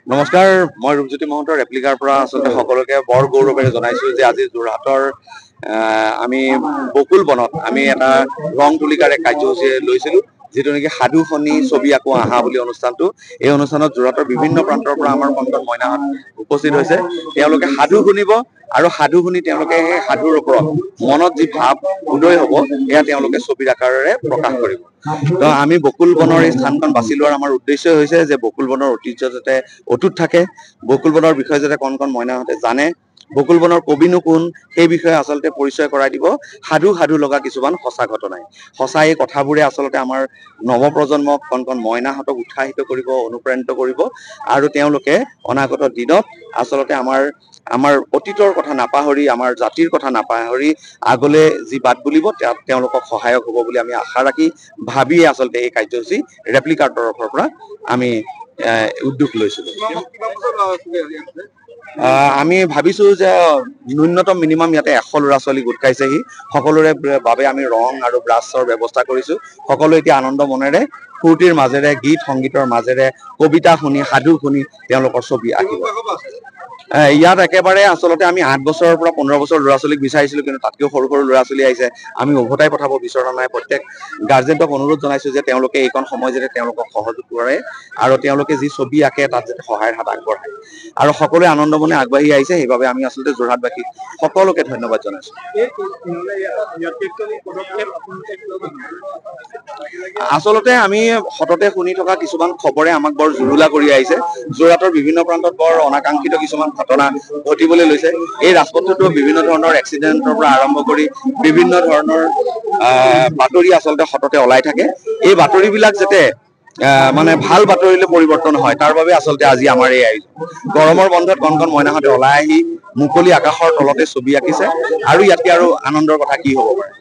নমস্কাৰ, মই ৰূপজ্যোতি মহন্তৰ ৰেপ্লিকাৰ পৰা আচলতে সকলোকে বৰ গৌৰৱেৰে জনাইছো যে আজি যোৰহাটৰ আমি বকুল বনত আমি এটা ৰং তুলিকাৰে কাৰ্যসূচী লৈছিলো, যিটো নেকি সাধু শুনি ছবি আকৌ আহা বুলি অনুষ্ঠানটো। এই অনুষ্ঠানত যোৰহাটৰ বিভিন্ন প্ৰান্তৰ পৰা আমাৰ কণকণ মইনাহঁত উপস্থিত হৈছে। তেওঁলোকে সাধু শুনিব আৰু সাধু শুনি তেওঁলোকে সেই সাধুৰ ওপৰত মনত যি ভাৱ উদয় হ'ব এয়া তেওঁলোকে ছবিৰ আকাৰেৰে প্ৰকাশ কৰিব। তো আমি বকুল বনৰ এই স্থানখন বাছি লোৱাৰ আমাৰ উদ্দেশ্য হৈছে যে বকুল বনৰ ঐতিহ্য যাতে অটুট থাকে, বকুল বনৰ বিষয়ে যাতে কণকণ মইনাহঁতে জানে, বকুল বনৰ কবিনো কোন সেই বিষয়ে আচলতে পৰিচয় কৰাই দিব সাধু লগা কিছুমান সঁচা ঘটনাই। সঁচা এই কথাবোৰে আচলতে আমাৰ নৱপ্ৰজন্মক কণকণ মইনাহঁতক উৎসাহিত কৰিব, অনুপ্ৰাণিত কৰিব আৰু তেওঁলোকে অনাগত দিনত আচলতে আমাৰ অতীতৰ কথা নাপাহৰি, আমাৰ জাতিৰ কথা নাপাহৰি আগলৈ যি বাট বুলিব তেওঁলোকক সহায়ক হ'ব বুলি আমি আশা ৰাখি ভাবিয়ে আচলতে এই কাৰ্যসূচী ৰেপ্লিকাৰ তৰফৰ পৰা আমি উদ্যোগ লৈছিলো। আমি ভাবিছো যে ন্যূনতম মিনিমাম ইয়াতে 100 ল'ৰা ছোৱালী গোট খাইছেহি। সকলোৰে বাবে আমি ৰং আৰু ব্ৰাছৰ ব্যৱস্থা কৰিছো। সকলোৱে এতিয়া আনন্দ মনেৰে ফূৰ্তিৰ মাজেৰে গীত সংগীতৰ মাজেৰে কবিতা শুনি সাধু শুনি তেওঁলোকৰ ছবি আঁকিব। ইয়াত একেবাৰে আচলতে আমি 8 বছৰৰ পৰা 15 বছৰ ল'ৰা ছোৱালীক বিচাৰিছিলো, কিন্তু তাতকেও সৰু ল'ৰা ছোৱালী আহিছে। আমি উভতাই পঠাব বিচৰা নাই। প্ৰত্যেক গাৰ্জেনক অনুৰোধ জনাইছো যে তেওঁলোকে এইকণ সময় যাতে তেওঁলোকক সহযোগ কৰে আৰু তেওঁলোকে যি ছবি আঁকে তাত যাতে সহায়ৰ হাত আগবঢ়ায় আৰু সকলোৱে আনন্দ মনে আগবাঢ়ি আহিছে। সেইবাবে আমি আচলতে যোৰহাটবাসীক সকলোকে ধন্যবাদ জনাইছো। আচলতে আমি সততে শুনি থকা কিছুমান খবৰে আমাক বৰ জুৰুলা কৰি আহিছে। যোৰহাটৰ বিভিন্ন প্ৰান্তত বৰ অনাকাংক্ষিত কিছুমান ঘটনা ঘটিবলৈ লৈছে। এই ৰাজপথটোতো বিভিন্ন ধৰণৰ এক্সিডেণ্টৰ পৰা আৰম্ভ কৰি বিভিন্ন ধৰণৰ বাতৰি আচলতে সততে ওলাই থাকে। এই বাতৰিবিলাক যাতে মানে ভাল বাতৰিলৈ পৰিৱৰ্তন হয়, তাৰ বাবে আচলতে আজি আমাৰ এই আয়োজন। গৰমৰ বন্ধত কণকণ মইনাহঁতে ওলাই আহি মুকলি আকাশৰ তলতে ছবি আঁকিছে আৰু ইয়াতকে আৰু আনন্দৰ কথা কি হ'ব পাৰে।